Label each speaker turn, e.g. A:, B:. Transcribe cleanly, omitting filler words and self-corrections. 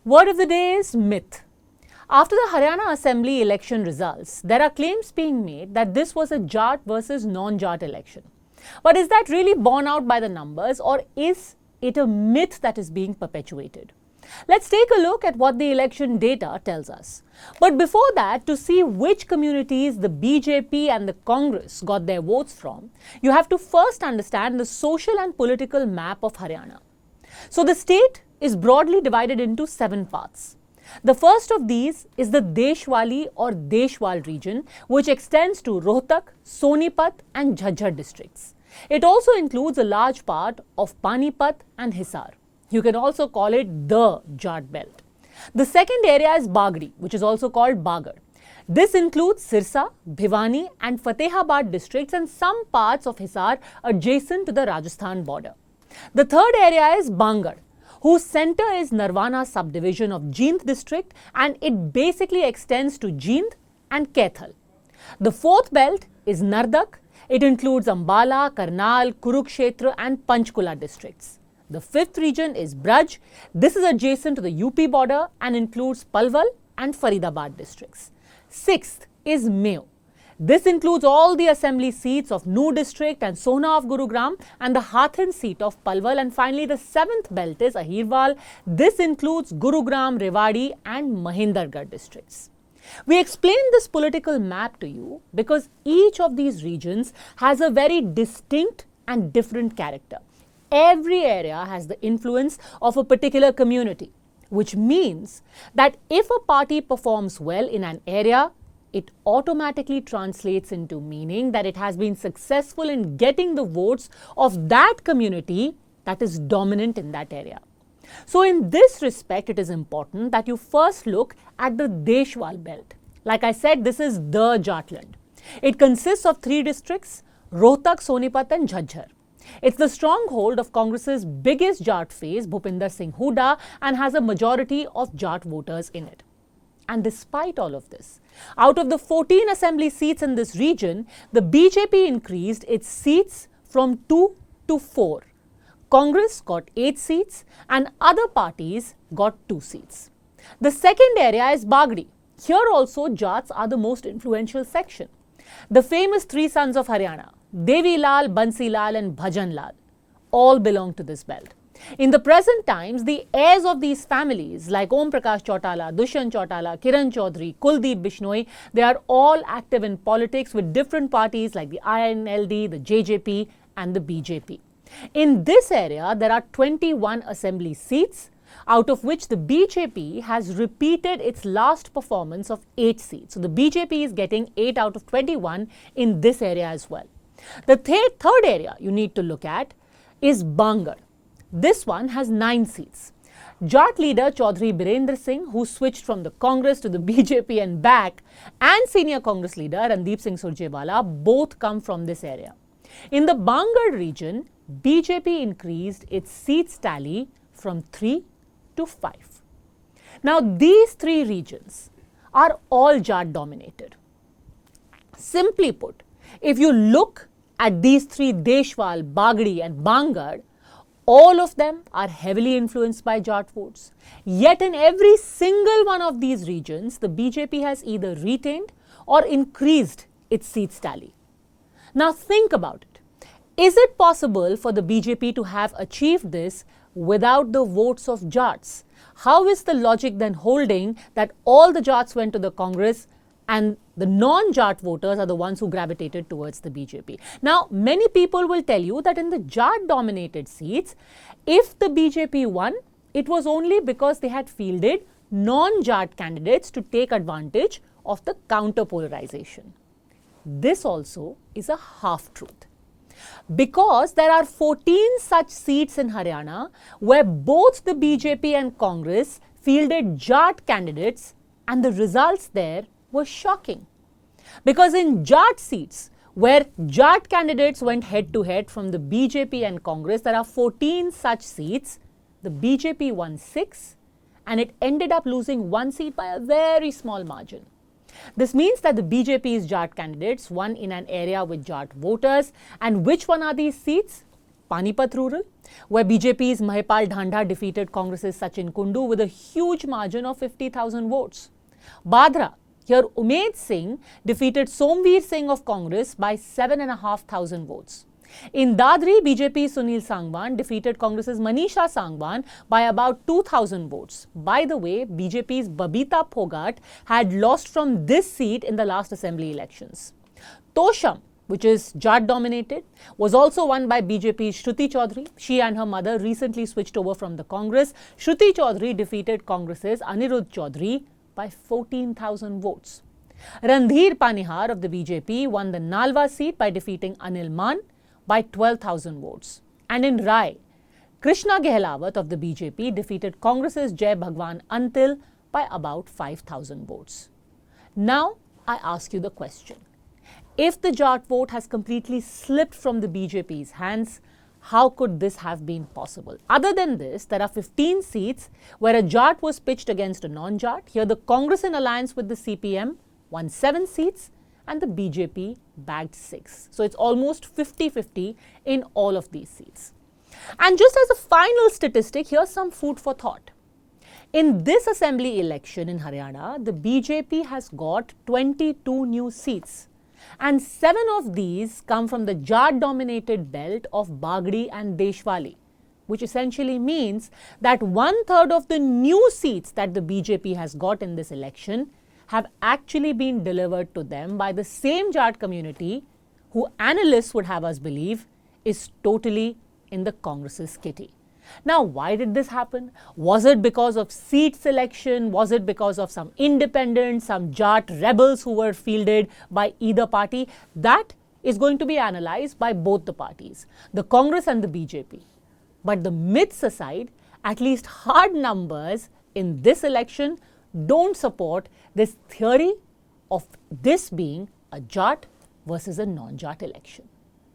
A: Word of the day is myth. After the Haryana Assembly election results, there are claims being made that this was a Jat versus Non Jat election. But is that really borne out by the numbers, or is it a myth that is being perpetuated? Let's take a look at what the election data tells us. But before that, to see which communities the BJP and the Congress got their votes from, you have to first understand the social and political map of Haryana. So the state is broadly divided into 7 parts. The first of these is the Deshwali or Deshwal region, which extends to Rohtak, Sonipat and Jhajjar districts. It also includes a large part of Panipat and Hisar. You can also call it the Jat belt. The second area is Bagdi, which is also called Bagar. This includes Sirsa, Bhiwani and Fatehabad districts and some parts of Hisar adjacent to the Rajasthan border. The third area is Bangar, whose center is Narwana subdivision of Jind district, and it basically extends to Jind and Kaithal. The fourth belt is Nardak. It includes Ambala, Karnal, Kurukshetra and Panchkula districts. The fifth region is Braj. This is adjacent to the UP border and includes Palwal and Faridabad districts. Sixth is Mayo. This includes all the assembly seats of Noor district and Sohna of Gurugram and the Hathin seat of Palwal. And finally, the seventh belt is Ahirwal. This includes Gurugram, Rewari and Mahendragarh districts. We explained this political map to you because each of these regions has a very distinct and different character. Every area has the influence of a particular community, which means that if a party performs well in an area, it automatically translates into meaning that it has been successful in getting the votes of that community that is dominant in that area. So in this respect, it is important that you first look at the Deshwal belt. Like I said, this is the Jatland. It consists of 3 districts, Rohtak, Sonipat and Jhajjar. It's the stronghold of Congress's biggest Jat face, Bhupinder Singh Hooda, and has a majority of Jat voters in it. And despite all of this, out of the 14 assembly seats in this region, the BJP increased its seats from 2 to 4. Congress got 8 seats and other parties got 2 seats. The second area is Bagdi. Here also Jats are the most influential section. The famous 3 sons of Haryana, Devi Lal, Bansi Lal and Bhajan Lal, all belong to this belt. In the present times, the heirs of these families like Om Prakash Chautala, Dushyant Chautala, Kiran Chaudhary, Kuldeep Bishnoi, they are all active in politics with different parties like the INLD, the JJP and the BJP. In this area, there are 21 assembly seats, out of which the BJP has repeated its last performance of 8 seats. So the BJP is getting 8 out of 21 in this area as well. The third area you need to look at is Bangar. This one has 9 seats. Jat leader Chaudhary Birendra Singh, who switched from the Congress to the BJP and back, and senior Congress leader Randeep Singh Surjewala both come from this area. In the Bangar region, BJP increased its seats tally from 3 to 5. Now these 3 regions are all Jat dominated. Simply put, if you look at these 3 Deshwal, Bagdi and Bangar, all of them are heavily influenced by Jat votes. Yet in every single one of these regions, the BJP has either retained or increased its seats tally. Now think about it. Is it possible for the BJP to have achieved this without the votes of Jats? How is the logic then holding that all the Jats went to the Congress and the non-Jat voters are the ones who gravitated towards the BJP? Now, many people will tell you that in the Jat-dominated seats, if the BJP won, it was only because they had fielded non-Jat candidates to take advantage of the counter-polarization. This also is a half-truth, because there are 14 such seats in Haryana where both the BJP and Congress fielded Jat candidates, and the results there were shocking. Because in Jat seats, where Jat candidates went head-to-head from the BJP and Congress, there are 14 such seats. The BJP won 6 and it ended up losing 1 seat by a very small margin. This means that the BJP's Jat candidates won in an area with Jat voters. And which one are these seats? Panipat rural, where BJP's Mahipal Dhanda defeated Congress's Sachin Kundu with a huge margin of 50,000 votes. Badra, here Umed Singh defeated Somveer Singh of Congress by 7,500 votes. In Dadri, BJP's Sunil Sangwan defeated Congress's Manisha Sangwan by about 2,000 votes. By the way, BJP's Babita Phogat had lost from this seat in the last assembly elections. Tosham, which is Jat dominated, was also won by BJP's Shruti Chaudhary. She and her mother recently switched over from the Congress. Shruti Chaudhary defeated Congress's Anirudh Chaudhary by 14,000 votes. Randhir Panihar of the BJP won the Nalwa seat by defeating Anil Man by 12,000 votes. And in Rai, Krishna Gehlawat of the BJP defeated Congress's Jai Bhagwan Antil by about 5,000 votes. Now, I ask you the question. If the Jat vote has completely slipped from the BJP's hands, how could this have been possible? Other than this, there are 15 seats where a Jat was pitched against a non-Jat. Here, the Congress in alliance with the CPM won 7 seats and the BJP bagged 6. So it's almost 50-50 in all of these seats. And just as a final statistic, here's some food for thought. In this assembly election in Haryana, the BJP has got 22 new seats. And 7 of these come from the Jat-dominated belt of Bagdi and Deshwali, which essentially means that 1/3 of the new seats that the BJP has got in this election have actually been delivered to them by the same Jat community who analysts would have us believe is totally in the Congress's kitty. Now, why did this happen? Was it because of seat selection? Was it because of some independents, some Jat rebels who were fielded by either party? That is going to be analyzed by both the parties, the Congress and the BJP. But the myths aside, at least hard numbers in this election don't support this theory of this being a Jat versus a non-Jat election.